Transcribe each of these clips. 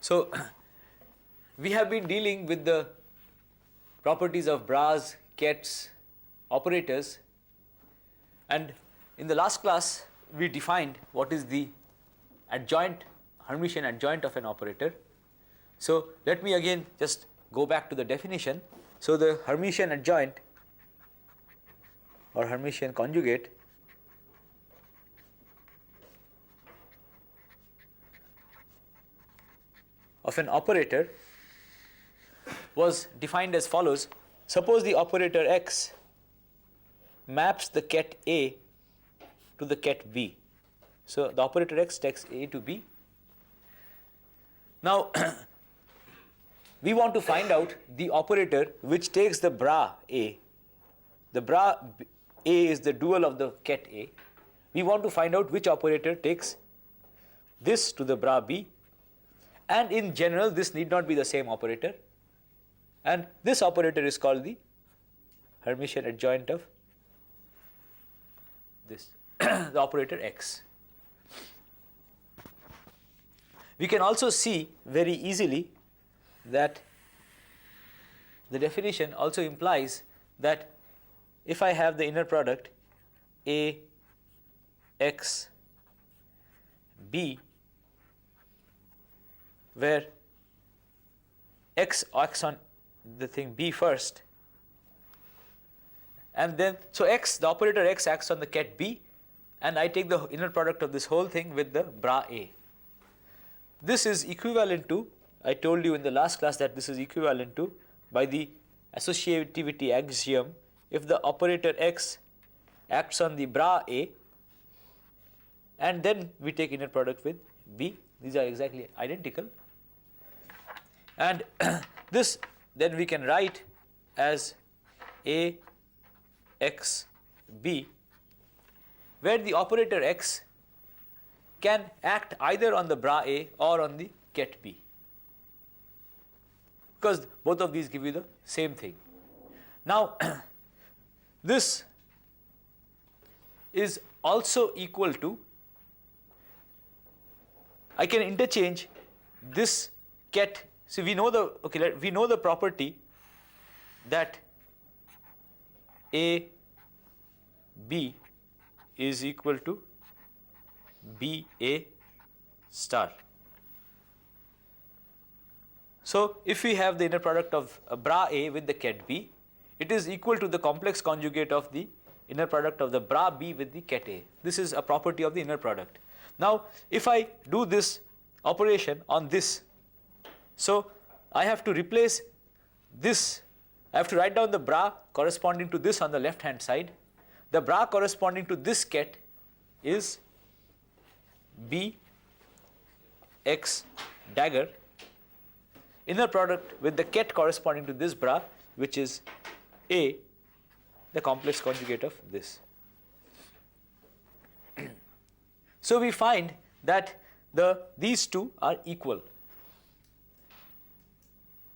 So we have been dealing with the properties of bras, kets, operators, and in the last class we defined what is the adjoint, Hermitian adjoint of an operator. So let me again just go back to the definition. So the Hermitian adjoint or Hermitian conjugate of an operator was defined as follows. Suppose the operator X maps the ket A to the ket B. So the operator X takes A to B. Now we want to find out the operator which takes the bra A. The bra A is the dual of the ket A. We want to find out which operator takes this to the bra B, and in general this need not be the same operator, and this operator is called the Hermitian adjoint of this the operator X. We can also see very easily that the definition also implies that if I have the inner product A X B, where X acts on the thing B first, and then so X, the operator X acts on the ket B, and I take the inner product of this whole thing with the bra A. This is equivalent to, I told you in the last class that this is equivalent to, by the associativity axiom, if the operator X acts on the bra A and then we take inner product with B, these are exactly identical, and this then we can write as A X B, where the operator X can act either on the bra A or on the ket B, because both of these give you the same thing. Now this is also equal to, I can interchange this ket. So we know the we know the property that A B is equal to B A star. So if we have the inner product of bra A with the ket B, it is equal to the complex conjugate of the inner product of the bra B with the ket A. This is a property of the inner product. Now if I do this operation on this, so I have to replace this, I have to write down the bra corresponding to this on the left hand side. The bra corresponding to this ket is B X dagger, inner product with the ket corresponding to this bra, which is A, the complex conjugate of this. So we find that these two are equal,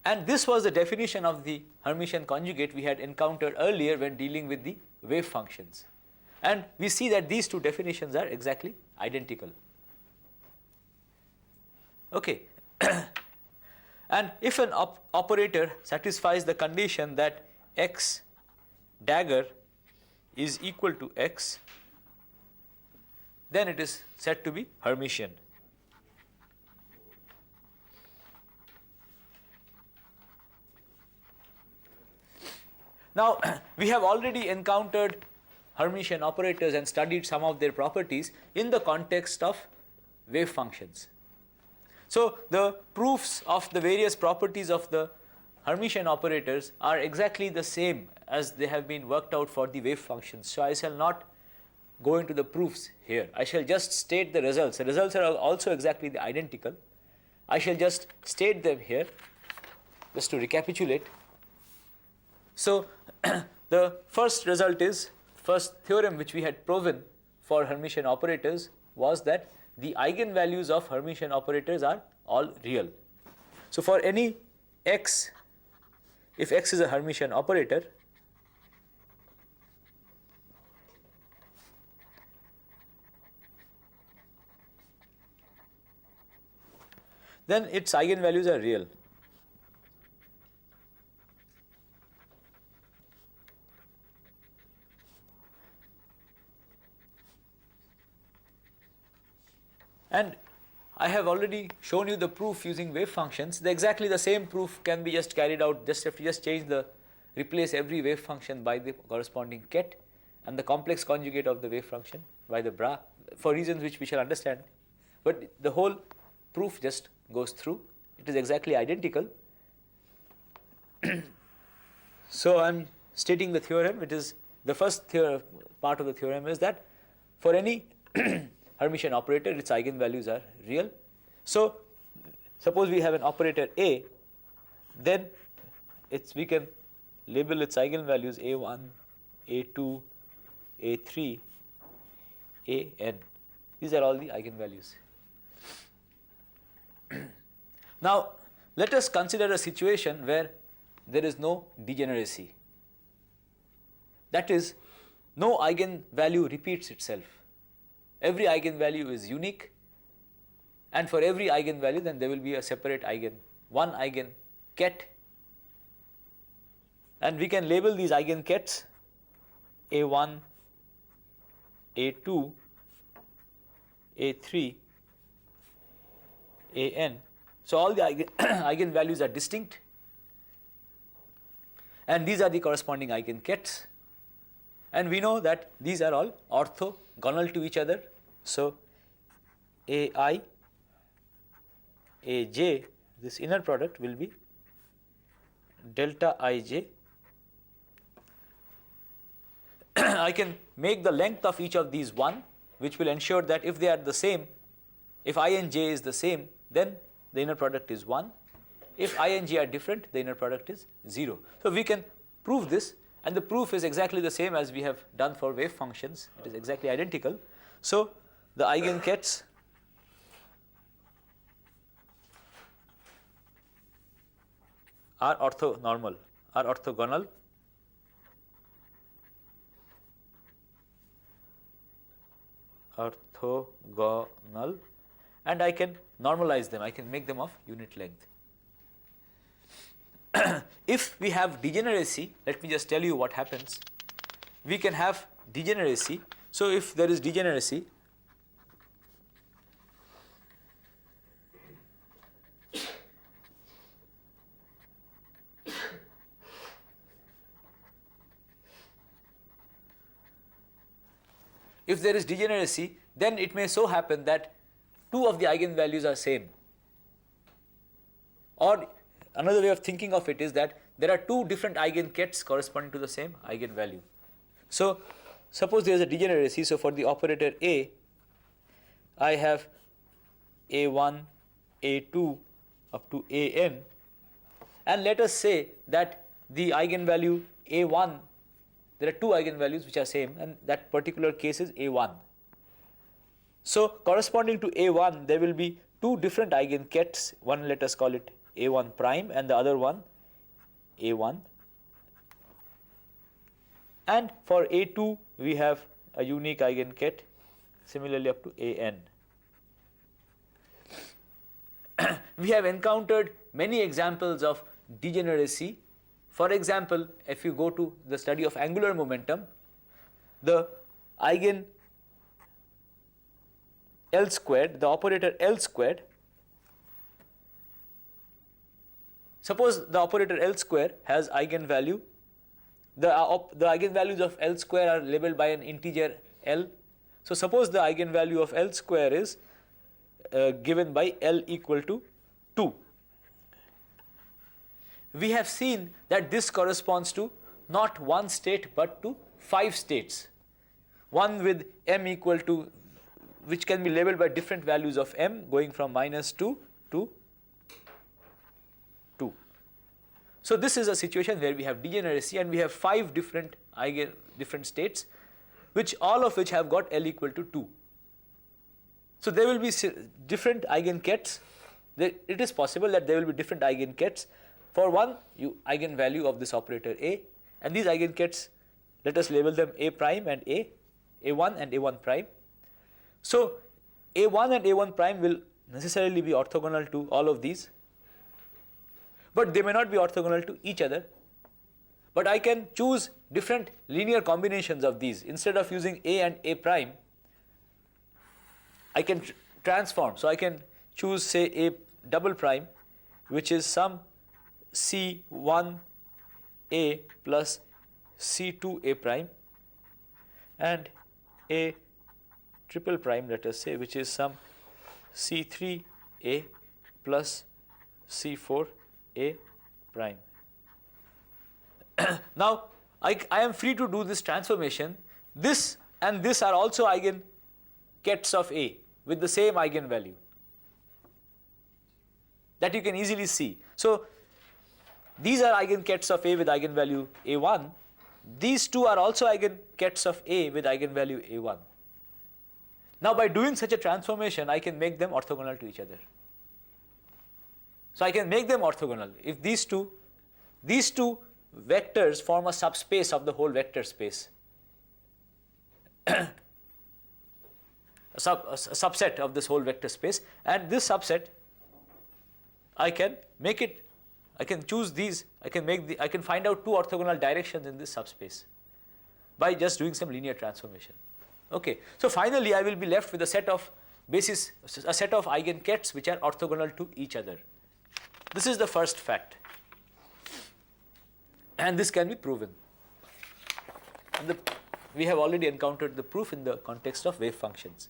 and this was the definition of the Hermitian conjugate we had encountered earlier when dealing with the wave functions, and we see that these two definitions are exactly identical. Okay. And if an operator satisfies the condition that X dagger is equal to X, then it is said to be Hermitian. Now we have already encountered Hermitian operators and studied some of their properties in the context of wave functions. So the proofs of the various properties of the Hermitian operators are exactly the same as they have been worked out for the wave functions. So I shall not go into the proofs here. I shall just state the results. The results are also exactly identical. I shall just state them here just to recapitulate. So the first result is, first theorem which we had proven for Hermitian operators was that the eigenvalues of Hermitian operators are all real. So for any X, if X is a Hermitian operator, then its eigenvalues are real. And I have already shown you the proof using wave functions. Exactly the same proof can be just carried out, just if you just replace every wave function by the corresponding ket and the complex conjugate of the wave function by the bra, for reasons which we shall understand. But the whole proof just goes through. It is exactly identical. So I am stating the theorem. It is the first part of the theorem is that for any Hermitian operator, its eigenvalues are real. So suppose we have an operator A, then we can label its eigenvalues A1, A2, A3, An. These are all the eigenvalues. Now let us consider a situation where there is no degeneracy. That is, no eigenvalue repeats itself. Every eigenvalue is unique, and for every eigenvalue then there will be a separate one eigenket, and we can label these eigenkets A1, A2, A3, An. So all the eigenvalues are distinct, and these are the corresponding eigenkets, and we know that these are all orthogonal to each other. So Ai, Aj, this inner product will be delta Ij. I can make the length of each of these 1, which will ensure that if they are the same, if I and j is the same, then the inner product is 1. If I and j are different, the inner product is 0. So we can prove this, and the proof is exactly the same as we have done for wave functions. It is exactly identical. So the eigenkets are orthogonal, and I can normalize them. I can make them of unit length. If we have degeneracy, let me just tell you what happens. We can have degeneracy. So if there is degeneracy, then it may so happen that 2 of the eigenvalues are same. Or another way of thinking of it is that there are 2 different eigenkets corresponding to the same eigenvalue. So suppose there is a degeneracy. So for the operator A, I have A1, A2 up to An, and let us say that the eigenvalue A1, there are 2 eigenvalues which are same, and that particular case is A1. So corresponding to A1, there will be 2 different eigenkets. One, let us call it A1 prime, and the other one A1. And for A2, we have a unique eigenket, similarly up to An. We have encountered many examples of degeneracy. For example, if you go to the study of angular momentum, the eigen L squared, the operator L squared, suppose the operator L square has eigenvalue, the eigenvalues of L square are labeled by an integer L. So suppose the eigenvalue of L square is given by L equal to 2. We have seen that this corresponds to not 1 state but to 5 states. One with m equal to, which can be labeled by different values of m, going from -2 to 2. So this is a situation where we have degeneracy, and we have 5 different states, which all of which have got L equal to 2. So there will be different eigenkets. It is possible that there will be different eigenkets for one eigenvalue of this operator A, and these eigenkets, let us label them A prime and A1 and A1 prime. So A1 and A1 prime will necessarily be orthogonal to all of these, but they may not be orthogonal to each other. But I can choose different linear combinations of these. Instead of using A and A prime, I can transform. So I can choose, say, A double prime, which is some C1A plus C2A prime, and A triple prime, let us say, which is some C3A plus C4A prime. Now, I am free to do this transformation. This and this are also eigenkets of A with the same eigenvalue. That you can easily see. So, these are eigenkets of A with eigenvalue A1. These two are also eigenkets of A with eigenvalue A1. Now, by doing such a transformation, I can make them orthogonal to each other. So, I can make them orthogonal if these two vectors form a subspace of the whole vector space, a subset of this whole vector space, and this subset I can make it, I can choose these, I can find out two orthogonal directions in this subspace by just doing some linear transformation. Okay, so finally I will be left with a set of eigenkets which are orthogonal to each other. This is the first fact, and this can be proven. And we have already encountered the proof in the context of wave functions.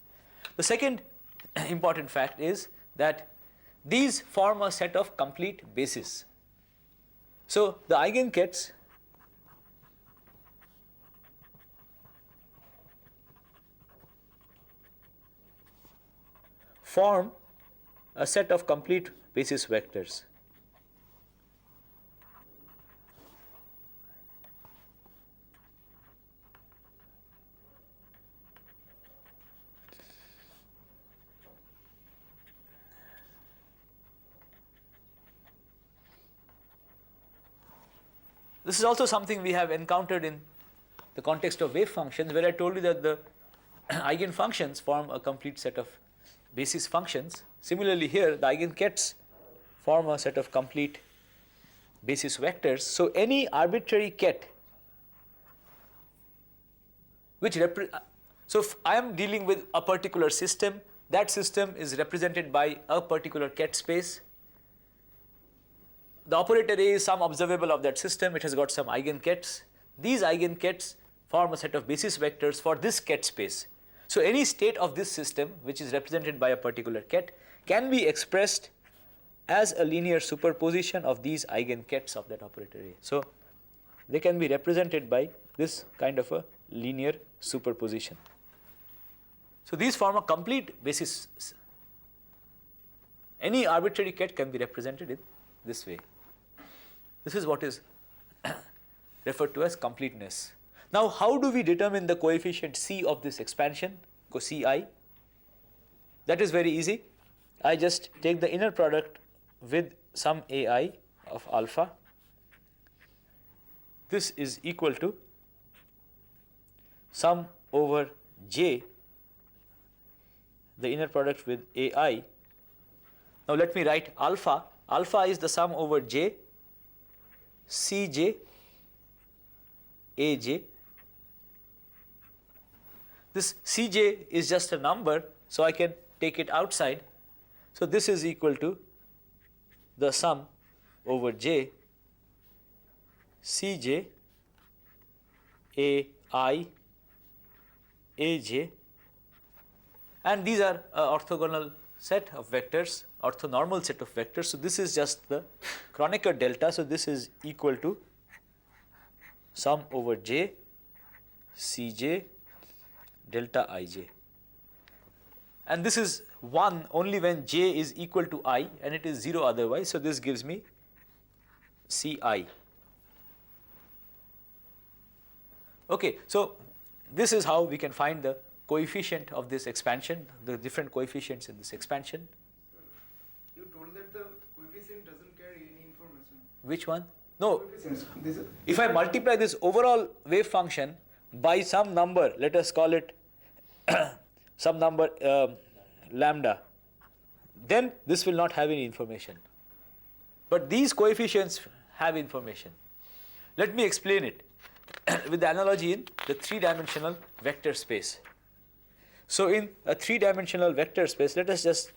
The second important fact is that these form a set of complete bases. So the eigenkets form a set of complete basis vectors. This is also something we have encountered in the context of wave functions, where I told you that the eigenfunctions form a complete set of basis functions. Similarly here, the eigenkets form a set of complete basis vectors. So any arbitrary ket which so if I am dealing with a particular system, that system is represented by a particular ket space. The operator A is some observable of that system, it has got some eigenkets. These eigenkets form a set of basis vectors for this ket space. So any state of this system, which is represented by a particular ket, can be expressed as a linear superposition of these eigenkets of that operator A. So they can be represented by this kind of a linear superposition. So these form a complete basis. Any arbitrary ket can be represented in this way. This is what is referred to as completeness. Now, how do we determine the coefficient C of this expansion, Ci? That is very easy. I just take the inner product with some Ai of alpha. This is equal to sum over J, the inner product with Ai. Now let me write alpha. Alpha is the sum over J, Cj, Aj. This Cj is just a number, so I can take it outside. So this is equal to the sum over J, Cj, Ai, Aj, and these are orthogonal set of vectors, orthonormal set of vectors. So this is just the Kronecker delta. So this is equal to sum over J, Cj, delta Ij. And this is 1 only when J is equal to I, and it is 0 otherwise. So this gives me Ci. Okay, so this is how we can find the coefficient of this expansion, the different coefficients in this expansion. You told that the coefficient doesn't carry any information. Which one? No. If I multiply this overall wave function by some number, let us call it some number lambda, then this will not have any information. But these coefficients have information. Let me explain it with the analogy in the three-dimensional vector space. So in a three-dimensional vector space, let us just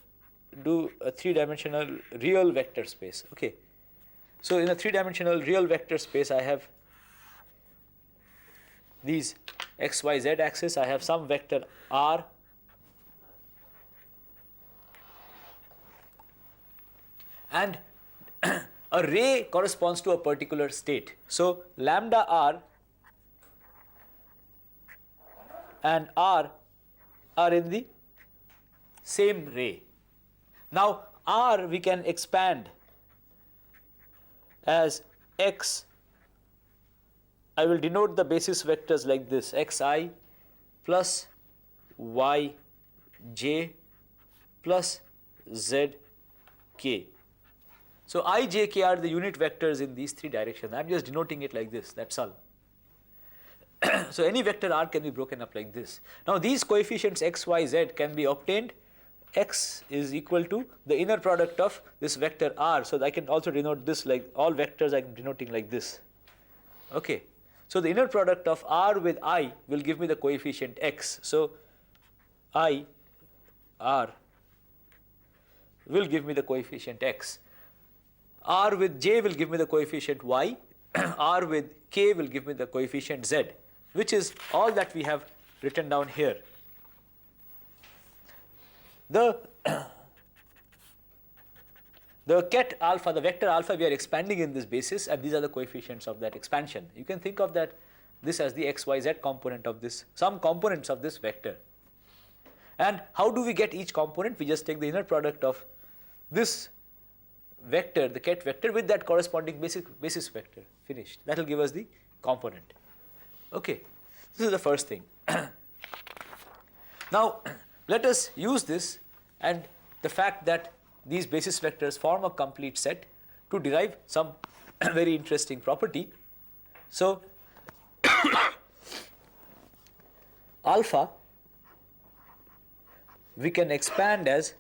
do a three-dimensional real vector space. Okay. So in a three-dimensional real vector space, I have these x, y, z axis. I have some vector r, and a ray corresponds to a particular state. So lambda r and r are in the same ray. Now r we can expand as x. I will denote the basis vectors like this: xi plus yj plus zk. So I, j, k are the unit vectors in these three directions. I am just denoting it like this, that's all. So any vector r can be broken up like this. Now these coefficients x, y, z can be obtained. X is equal to the inner product of this vector r. So I can also denote this like all vectors I am denoting like this. Okay. So the inner product of r with I will give me the coefficient x. So I, r will give me the coefficient x. R with j will give me the coefficient y. R with k will give me the coefficient z, which is all that we have written down here. The ket alpha, the vector alpha, we are expanding in this basis, and these are the coefficients of that expansion. You can think of that this as the x, y, z component of this, some components of this vector. And how do we get each component? We just take the inner product of this vector, the ket vector, with that corresponding basis vector. Finished. That will give us the component. Okay. This is the first thing. Now let us use this and the fact that these basis vectors form a complete set to derive some very interesting property. So alpha we can expand as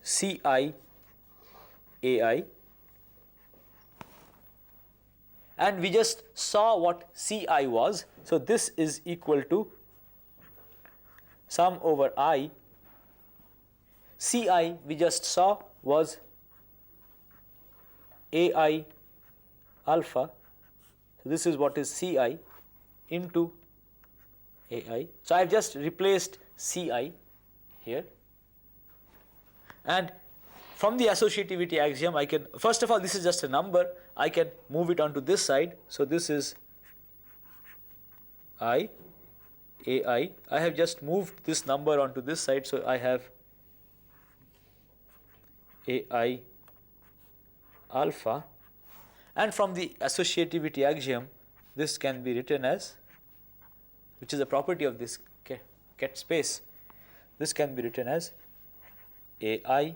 Ci Ai, and we just saw what Ci was. So this is equal to sum over I. Ci we just saw was Ai alpha. So this is what is Ci into Ai. So I have just replaced Ci here. And from the associativity axiom, I can, first of all, this is just a number, I can move it onto this side. So this is Ai. I have just moved this number onto this side, so I have Ai alpha. And from the associativity axiom, this can be written as, which is a property of this ket space, this can be written as Ai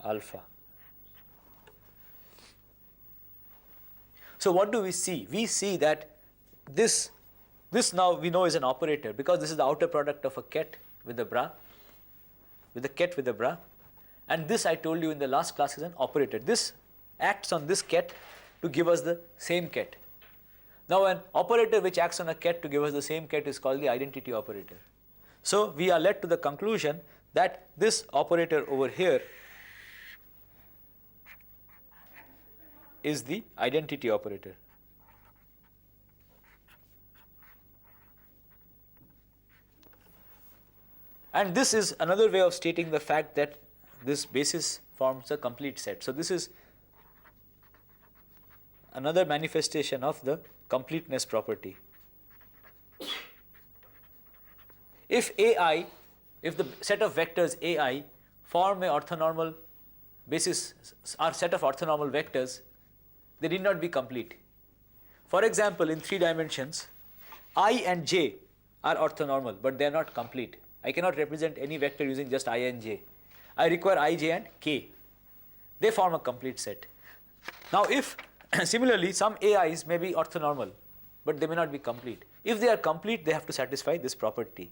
alpha. So what do we see? We see that this now we know is an operator, because this is the outer product of a ket with a bra, with a ket with a bra, and this I told you in the last class is an operator. This acts on this ket to give us the same ket. Now an operator which acts on a ket to give us the same ket is called the identity operator. So we are led to the conclusion that this operator over here is the identity operator. And this is another way of stating the fact that this basis forms a complete set. So this is another manifestation of the completeness property. If Ai, if the set of vectors Ai form a orthonormal basis, or set of orthonormal vectors, they need not be complete. For example, in 3 dimensions, I and j are orthonormal, but they are not complete. I cannot represent any vector using just I and j. I require I, j and k. They form a complete set. Now if similarly some AIs may be orthonormal, but they may not be complete. If they are complete, they have to satisfy this property,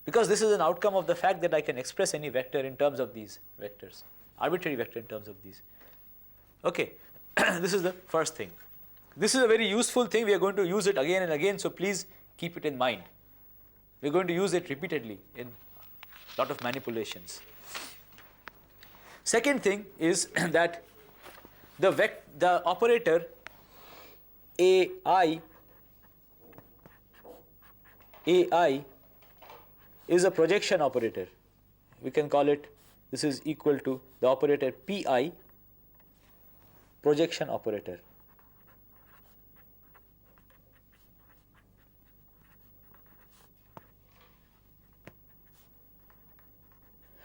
because this is an outcome of the fact that I can express any vector in terms of these vectors, arbitrary vector in terms of these. Okay, this is the first thing. This is a very useful thing. We are going to use it again and again, so please keep it in mind. We are going to use it repeatedly in a lot of manipulations. Second thing is that the operator AI is a projection operator. We can call it, this is equal to the operator PI, projection operator.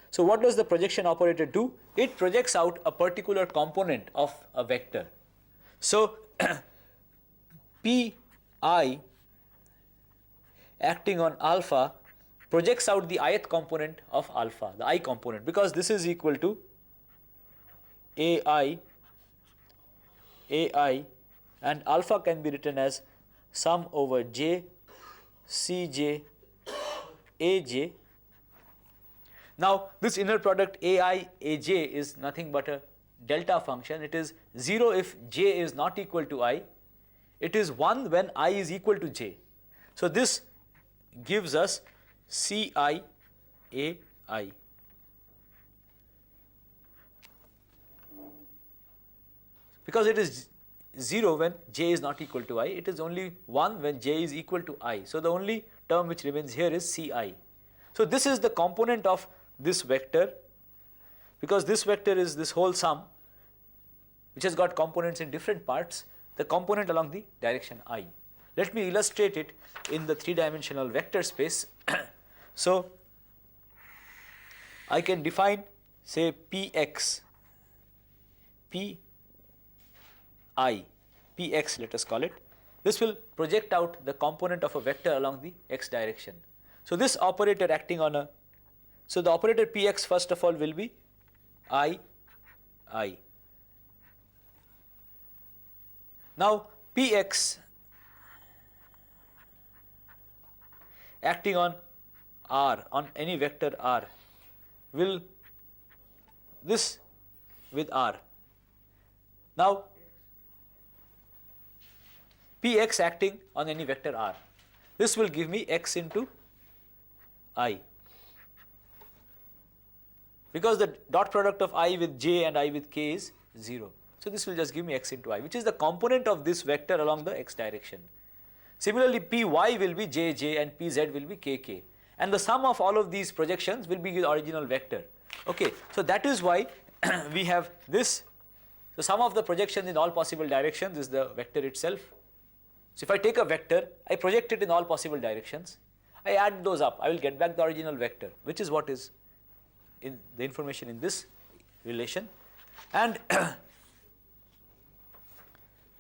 So what does the projection operator do? It projects out a particular component of a vector. So Pi acting on alpha projects out the ith component of alpha, the I component, because this is equal to AI, and alpha can be written as sum over j, Cj, Aj. Now this inner product AI, Aj is nothing but a delta function. It is 0 if j is not equal to I. It is 1 when I is equal to j. So this gives us Ci AI. Because it is 0 when j is not equal to I, it is only 1 when j is equal to I. So the only term which remains here is Ci. So this is the component of this vector, because this vector is this whole sum which has got components in different parts, the component along the direction I. Let me illustrate it in the three-dimensional vector space. So I can define, say, Px, Pi, Px let us call it. This will project out the component of a vector along the x direction. So this operator acting on a, so the operator Px first of all will be I. Now Px acting on R, on any vector R, will this with R. Now Px acting on any vector R, this will give me x into I, because the dot product of I with j and I with k is 0. So this will just give me x into I, which is the component of this vector along the x direction. Similarly, Py will be jj and Pz will be kk, and the sum of all of these projections will be the original vector. Okay, so that is why we have this. The sum of the projections in all possible directions is the vector itself. So if I take a vector, I project it in all possible directions, I add those up, I will get back the original vector, which is what is in the information in this relation, and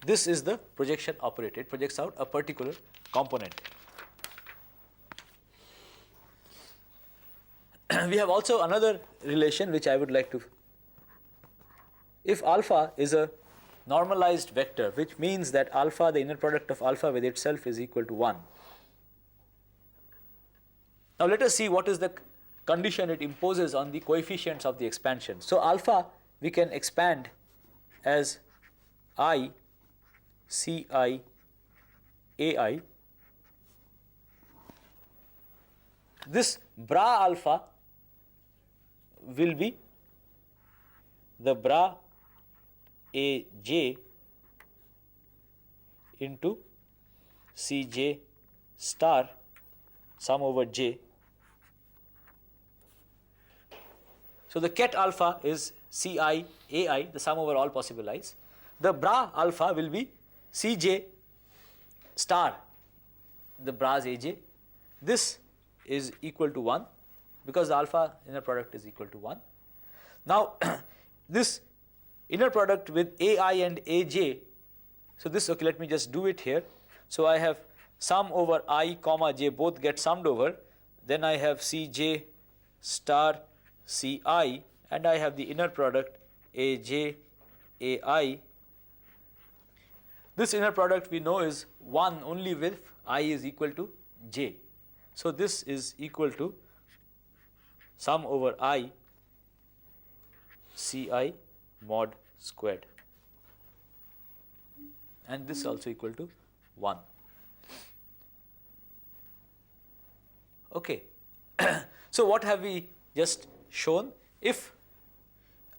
this is the projection operator. It projects out a particular component. We have also another relation which I would like to, if alpha is a normalized vector, which means that alpha, the inner product of alpha with itself, is equal to 1. Now let us see what is the condition it imposes on the coefficients of the expansion. So alpha we can expand as I, Ci, Ai. This bra alpha will be the bra Aj into Cj star sum over j. So the ket alpha is Ci Ai, the sum over all possible i's. The bra alpha will be Cj star, the bra's Aj. This is equal to 1 because the alpha inner product is equal to 1. Now this inner product with Ai and Aj, so this, okay, let me just do it here. So I have sum over I comma j, both get summed over, then I have Cj star Ci, and I have the inner product Aj Ai. This inner product we know is 1 only with I is equal to j. So this is equal to sum over I Ci mod squared, and this is also equal to 1. Okay. So what have we just shown? If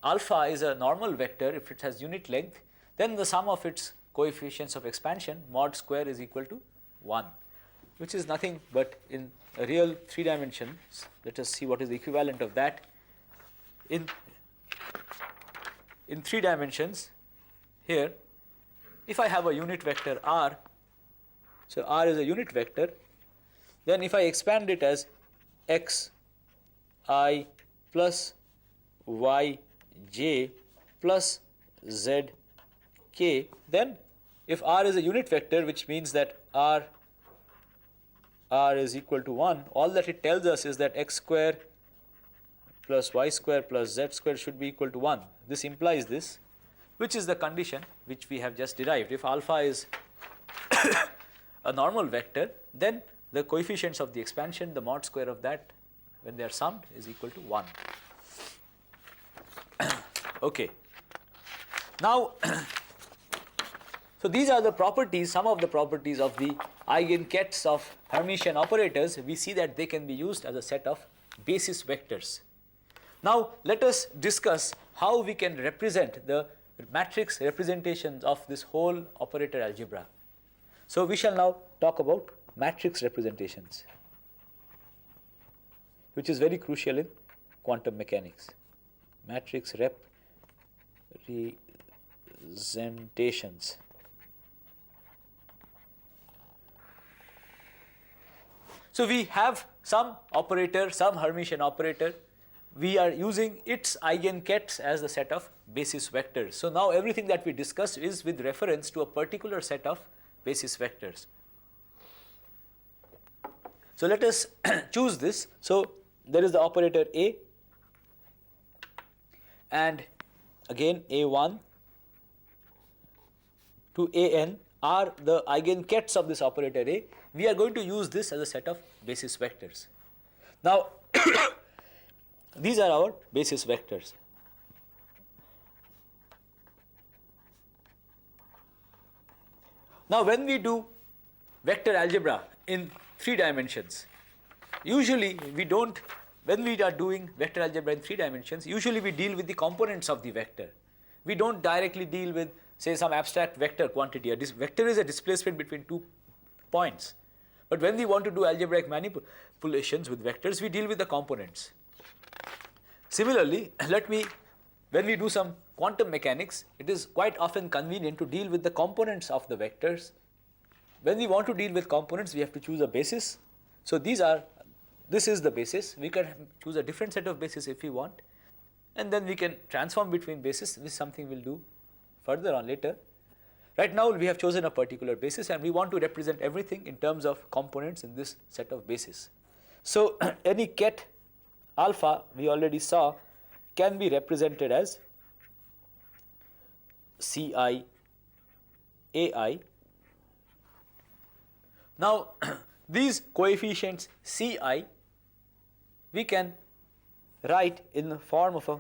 alpha is a normal vector, if it has unit length, then the sum of its coefficients of expansion mod square is equal to 1, which is nothing but in a real 3 dimensions. Let us see what is the equivalent of that. In 3 dimensions, here, if I have a unit vector r, so r is a unit vector, then if I expand it as x I plus y j plus z k, then if r is a unit vector, which means that r is equal to 1, all that it tells us is that x square plus y square plus z square should be equal to 1. This implies this, which is the condition which we have just derived. If alpha is a normal vector, then the coefficients of the expansion, the mod square of that, when they are summed, is equal to 1. Okay. Now, so these are the properties, some of the properties of the eigenkets of Hermitian operators. We see that they can be used as a set of basis vectors. Now, let us discuss how we can represent the matrix representations of this whole operator algebra. So we shall now talk about matrix representations, which is very crucial in quantum mechanics. Matrix representations. So we have some operator, some Hermitian operator. We are using its eigenkets as the set of basis vectors. So now everything that we discuss is with reference to a particular set of basis vectors. So let us choose this. So there is the operator A, and again A1 to An are the eigenkets of this operator A. We are going to use this as a set of basis vectors. Now these are our basis vectors. Now when we do vector algebra in 3 dimensions, usually we don't, when we are doing vector algebra in 3 dimensions, usually we deal with the components of the vector. We don't directly deal with, say, some abstract vector quantity. This vector is a displacement between 2 points. But when we want to do algebraic manipulations with vectors, we deal with the components. Similarly, when we do some quantum mechanics, it is quite often convenient to deal with the components of the vectors. When we want to deal with components, we have to choose a basis. So this is the basis. We can choose a different set of basis if we want, and then we can transform between bases. This is something we'll do further on later. Right now we have chosen a particular basis, and we want to represent everything in terms of components in this set of bases. So any ket alpha, we already saw, can be represented as Ci Ai. Now these coefficients Ci we can write in the form of a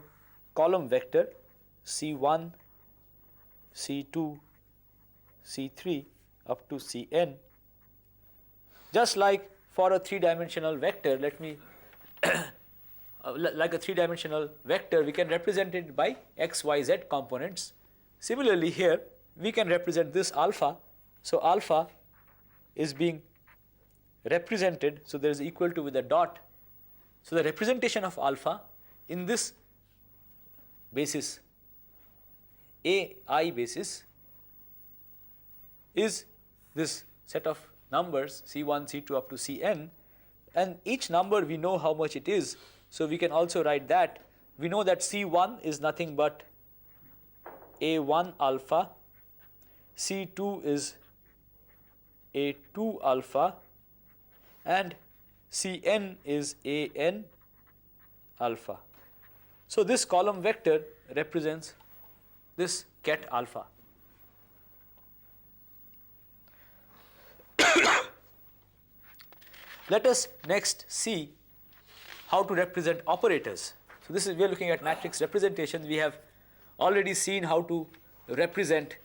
column vector C1, C2, C3 up to Cn. Just like for a 3-dimensional vector, let me like a 3-dimensional vector, we can represent it by x, y, z components. Similarly here, we can represent this alpha. So alpha is being represented, so there is equal to with a dot. So the representation of alpha in this basis, Ai basis, is this set of numbers C1, C2 up to Cn, and each number we know how much it is, so we can also write that. We know that C1 is nothing but A1 alpha, C2 is A2 alpha, and Cn is An alpha. So this column vector represents this ket alpha. let us next see how to represent operators. So this is, we are looking at matrix representations. We have already seen how to represent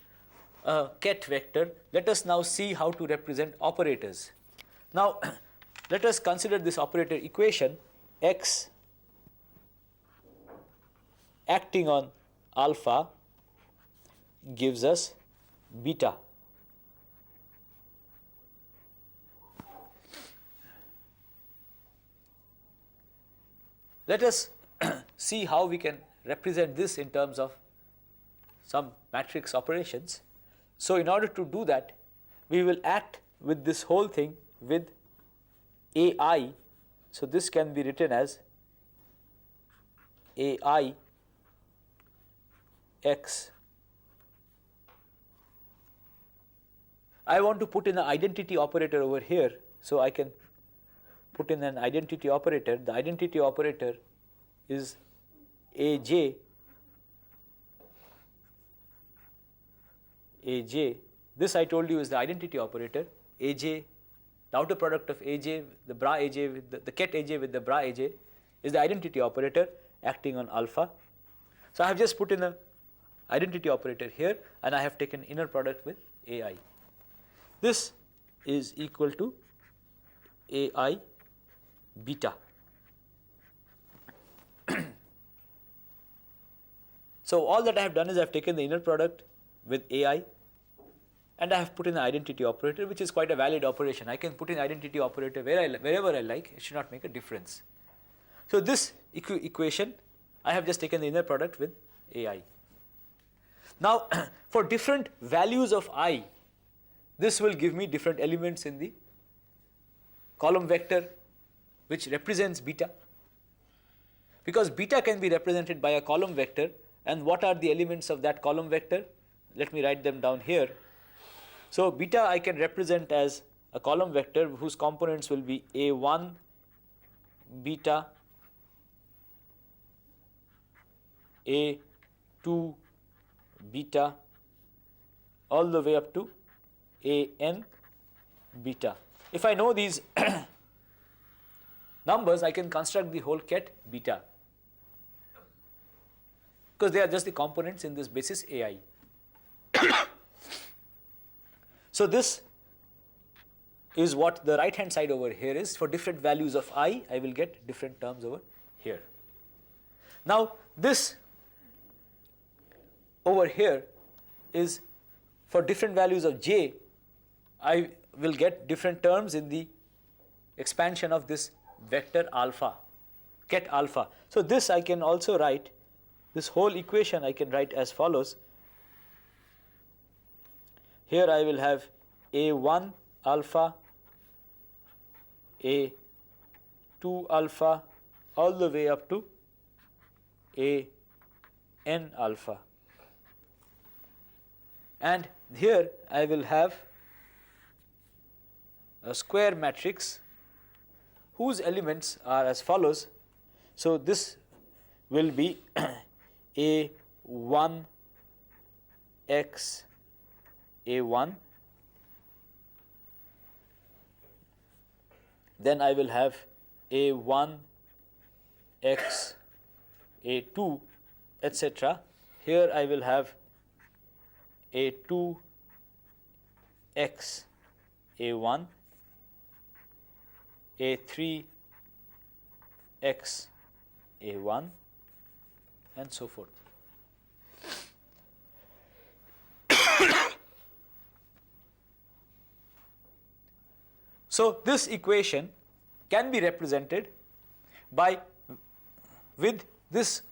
a ket vector. Let us now see how to represent operators. Now let us consider this operator equation. X acting on alpha gives us beta. Let us see how we can represent this in terms of some matrix operations. So in order to do that, we will act with this whole thing with AI. So this can be written as AI X. I want to put in an identity operator over here, so I can put in an identity operator. The identity operator is AJ. This I told you is the identity operator. AJ, the outer product of AJ, the bra AJ with the ket AJ with the bra AJ is the identity operator acting on alpha. So I have just put in a identity operator here, and I have taken inner product with AI. This is equal to AI beta. So all that I have done is I have taken the inner product with AI, and I have put in the identity operator, which is quite a valid operation. I can put in identity operator wherever I like. It should not make a difference. So this equation, I have just taken the inner product with AI. Now for different values of I, this will give me different elements in the column vector which represents beta, because beta can be represented by a column vector. And what are the elements of that column vector? Let me write them down here. So beta I can represent as a column vector whose components will be A1 beta, A2 beta, all the way up to AN beta. If I know these numbers, I can construct the whole ket beta, because they are just the components in this basis AI. So this is what the right hand side over here is. For different values of I will get different terms over here. Now this over here is for different values of j, I will get different terms in the expansion of this vector alpha, ket alpha. So this I can also write, this whole equation I can write as follows. Here I will have A1 alpha, A2 alpha, all the way up to AN alpha. And here I will have a square matrix whose elements are as follows. So this will be A1 x A1, then I will have A1 x A2, etc. Here I will have A2 x A1, A3 x A1, and so forth. So this equation can be represented by with this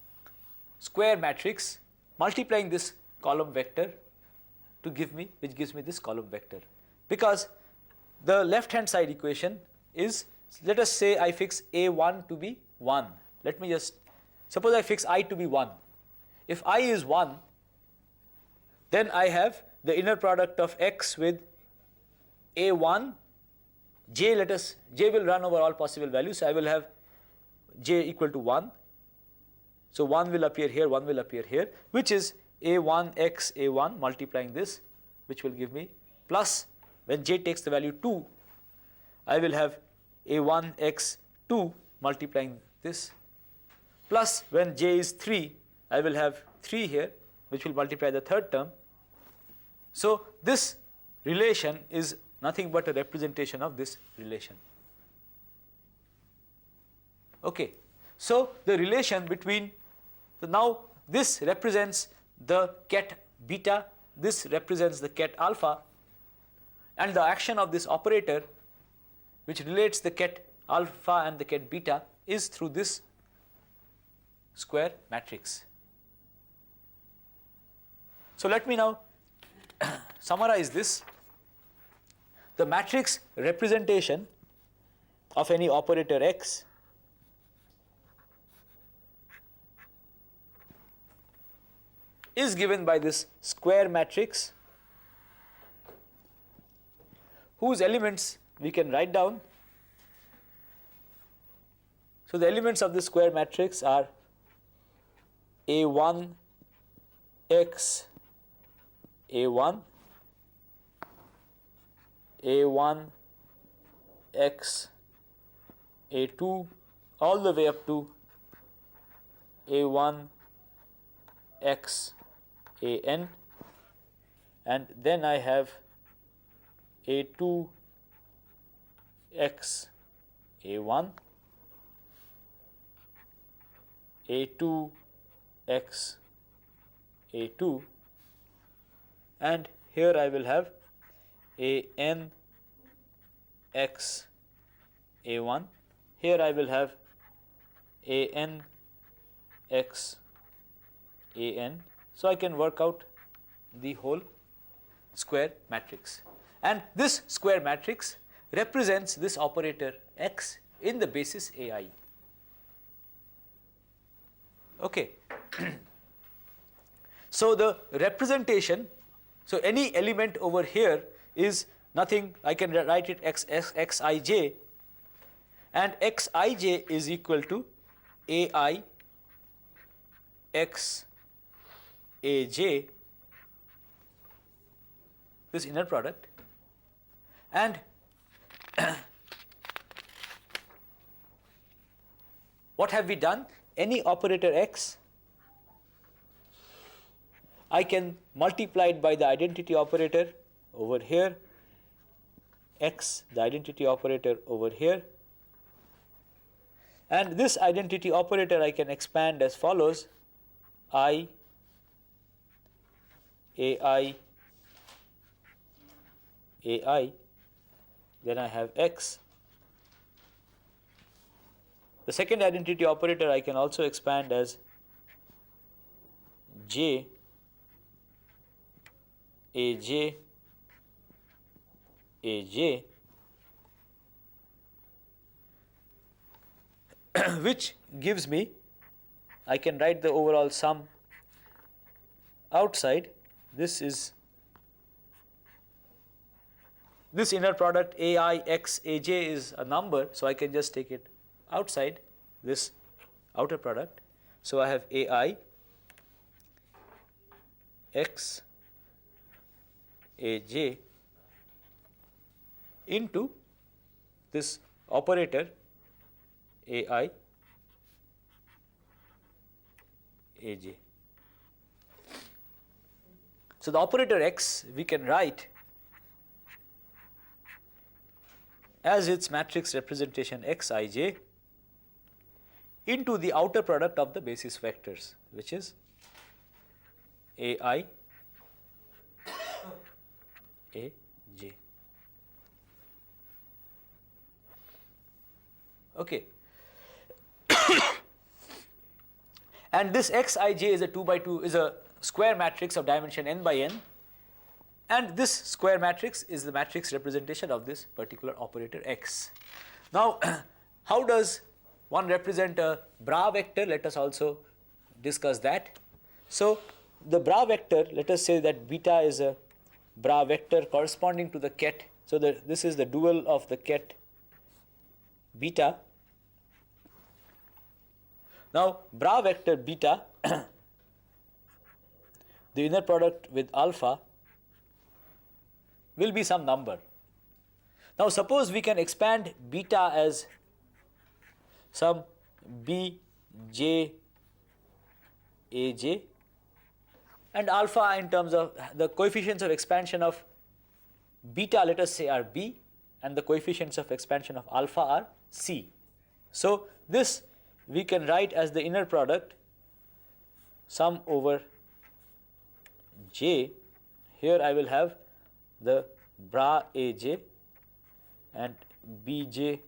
square matrix multiplying this column vector to give me, which gives me this column vector, because the left hand side equation is, let us say I fix A1 to be 1. Let me just suppose I fix I to be 1. If I is 1, then I have the inner product of x with A1 j, let us, j will run over all possible values, so I will have j equal to 1. So 1 will appear here, 1 will appear here, which is A1 x A1 multiplying this, which will give me plus, when j takes the value 2, I will have A1 x 2 multiplying this, plus when j is 3 I will have 3 here which will multiply the third term. So this relation is nothing but a representation of this relation. Okay. So the relation between now this represents the ket beta, this represents the ket alpha, and the action of this operator which relates the ket alpha and the ket beta is through this square matrix. So let me now summarize this. The matrix representation of any operator x is given by this square matrix whose elements we can write down. So the elements of this square matrix are A1 x A1, A1 x A2 all the way up to A1 x an, and then I have A2 x A1, A2 x A2, and here I will have an x A1, here I will have an x an. So I can work out the whole square matrix, and this square matrix represents this operator x in the basis AI. Okay. So the representation, so any element over here is nothing, I can write it xij, and xij is equal to ai x aj, this inner product, and what have we done? Any operator x I can multiply it by the identity operator over here, x the identity operator over here, and this identity operator I can expand as follows: I ai ai, then I have x. The second identity operator I can also expand as j aj aj, which gives me, I can write the overall sum outside. This is this inner product ai x aj is a number, so I can just take it outside this outer product. So I have ai x aj into this operator ai aj. So the operator x we can write as its matrix representation xij into the outer product of the basis vectors, which is ai aj. Okay. And this xij is a 2 by 2 is a square matrix of dimension n by n, and this square matrix is the matrix representation of this particular operator x. Now how does one represent a bra vector? Let us also discuss that. So the bra vector, let us say that beta is a bra vector corresponding to the ket. So this is the dual of the ket beta. Now bra vector beta the inner product with alpha will be some number. Now suppose we can expand beta as some b j a j and alpha in terms of the coefficients of expansion of beta, let us say, are b, and the coefficients of expansion of alpha are c. So this we can write as the inner product sum over j. Here I will have the bra aj and bj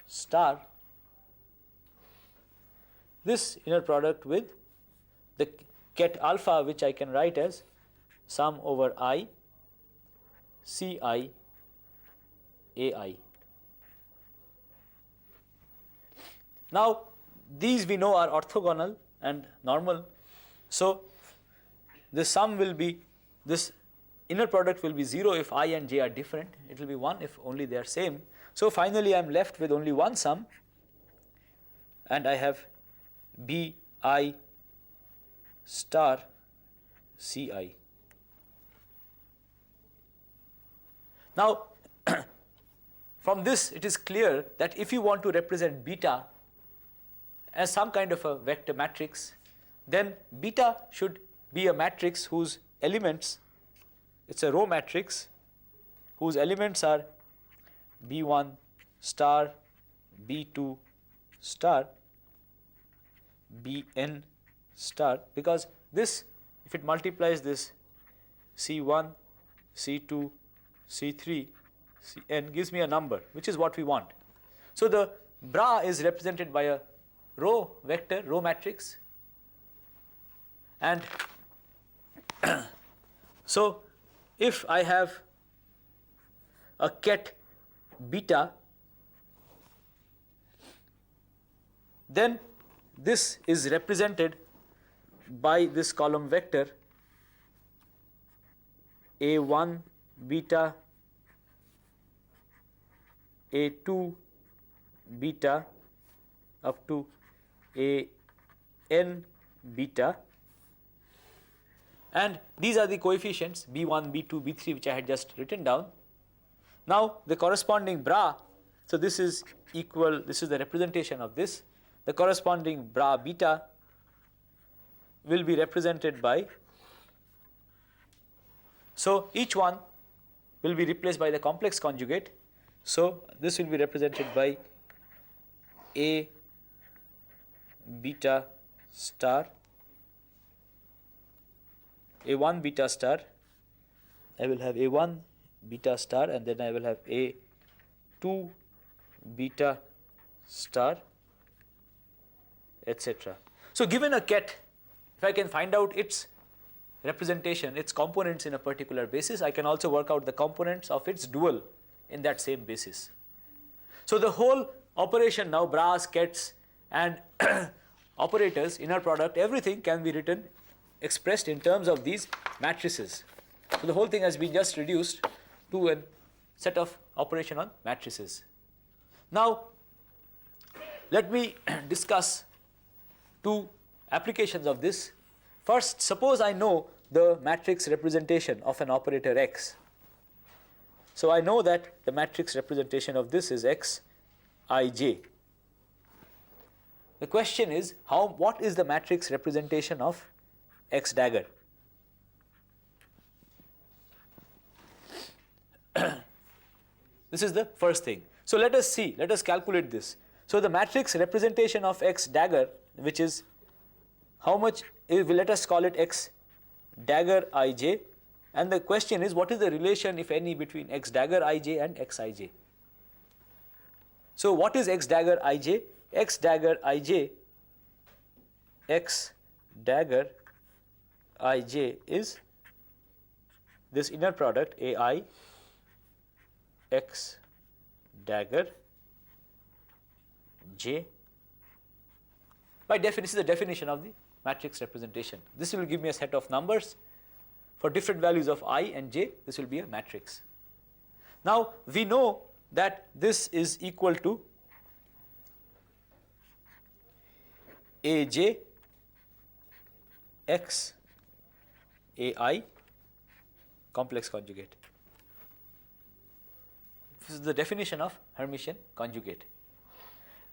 star, this inner product with the ket alpha, which I can write as sum over I ci ai. Now these we know are orthogonal and normal, so this sum will be, this inner product will be 0 if I and j are different, it will be 1 if only they are same. So finally I am left with only one sum, and I have b I star ci. Now from this it is clear that if you want to represent beta as some kind of a vector matrix, then beta should be a matrix whose elements, it's a row matrix whose elements are b1 star, b2 star, bn star, because this, if it multiplies this c1, c2, c3, cn, gives me a number, which is what we want. So the bra is represented by a row vector, row matrix, and so if I have a ket beta, then this is represented by this column vector a1 beta, a2 beta up to an beta, and these are the coefficients b1, b2, b3 which I had just written down. Now the corresponding bra, so this is equal, this is the representation of this, the corresponding bra beta will be represented by, so each one will be replaced by the complex conjugate, so this will be represented by a beta star, a1 beta star, I will have a1 beta star, and then I will have a2 beta star, etc. So given a ket, if I can find out its representation, its components in a particular basis, I can also work out the components of its dual in that same basis. So the whole operation now, bras, kets and operators, inner product, everything can be written, expressed in terms of these matrices. So the whole thing has been just reduced to a set of operation on matrices. Now let me discuss two applications of this. First, suppose I know the matrix representation of an operator x. So I know that the matrix representation of this is x ij. The question is, what is the matrix representation of x dagger? This is the first thing. So let us see, let us calculate this. So the matrix representation of x dagger, which is how much, let us call it x dagger ij, and the question is, what is the relation, if any, between x dagger ij and x ij? So what is x dagger ij? X dagger ij, x dagger ij is this inner product ai x dagger j. By definition, this is the definition of the matrix representation. This will give me a set of numbers for different values of I and j. This will be a matrix. Now we know that this is equal to aj x ai complex conjugate. is the definition of Hermitian conjugate.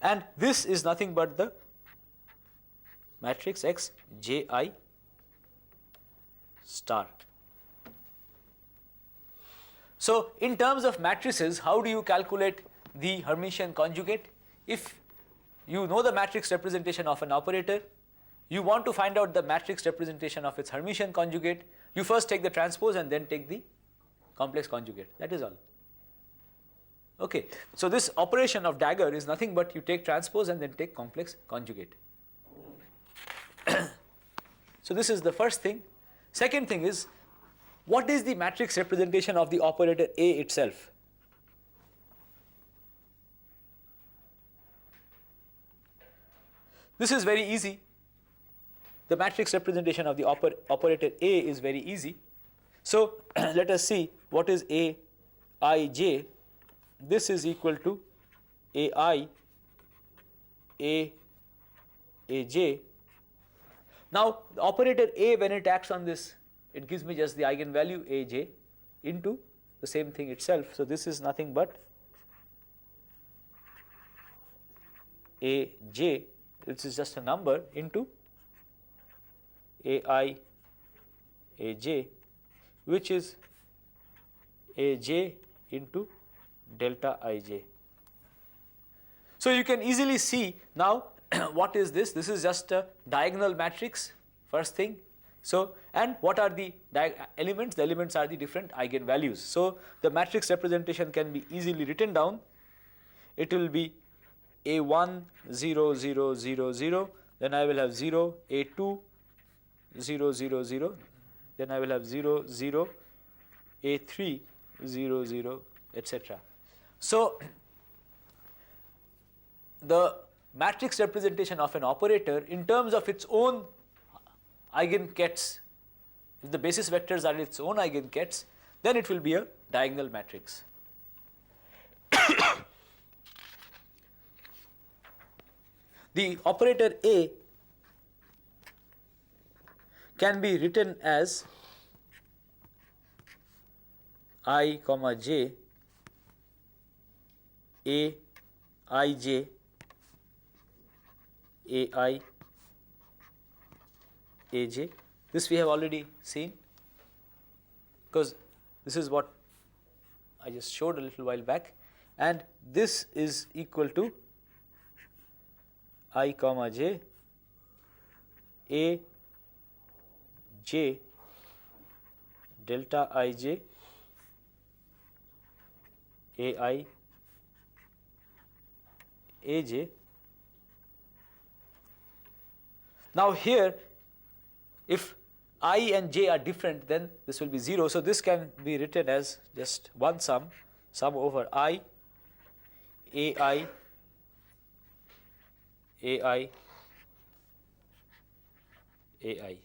And this is nothing but the matrix X J I star. So, in terms of matrices, how do you calculate the Hermitian conjugate? If you know the matrix representation of an operator, you want to find out the matrix representation of its Hermitian conjugate, you first take the transpose and then take the complex conjugate. That is all. Okay. So, this operation of dagger is nothing but you take transpose and then take complex conjugate. So, this is the first thing. Second thing is, what is the matrix representation of the operator A itself? This is very easy. The matrix representation of the operator A is very easy. So, let us see what is A I J. This is equal to A I A J. Now, the operator A, when it acts on this, it gives me just the eigenvalue A J into the same thing itself. So, this is nothing but A J, this is just a number, into A I A J, which is A J into delta I J. So, you can easily see now what is this? This is just a diagonal matrix, first thing. So, and what are the elements? The elements are the different eigenvalues. So, the matrix representation can be easily written down. It will be A1 0 0 0 0, then I will have 0, A2 0 0 0, then I will have 0 0, A3 0 0, etc. So, the matrix representation of an operator in terms of its own eigenkets, if the basis vectors are its own eigenkets, then it will be a diagonal matrix. The operator A can be written as I comma j A I j A I A j. This we have already seen, because this is what I just showed a little while back, and this is equal to I comma j A j delta I j A I A j. Now here, if I and j are different, then this will be 0. So, this can be written as just one sum over I A I A I A I.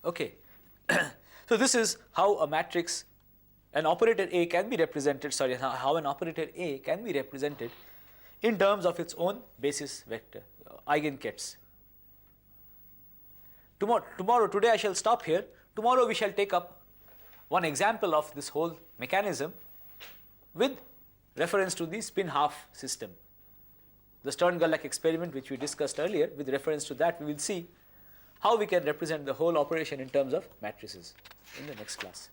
Okay. So, this is how a matrix, an operator A can be represented, how an operator A can be represented in terms of its own basis vector, eigenkets. Today I shall stop here. Tomorrow we shall take up one example of this whole mechanism with reference to the spin half system. The Stern-Gullach experiment which we discussed earlier, with reference to that we will see how we can represent the whole operation in terms of matrices in the next class.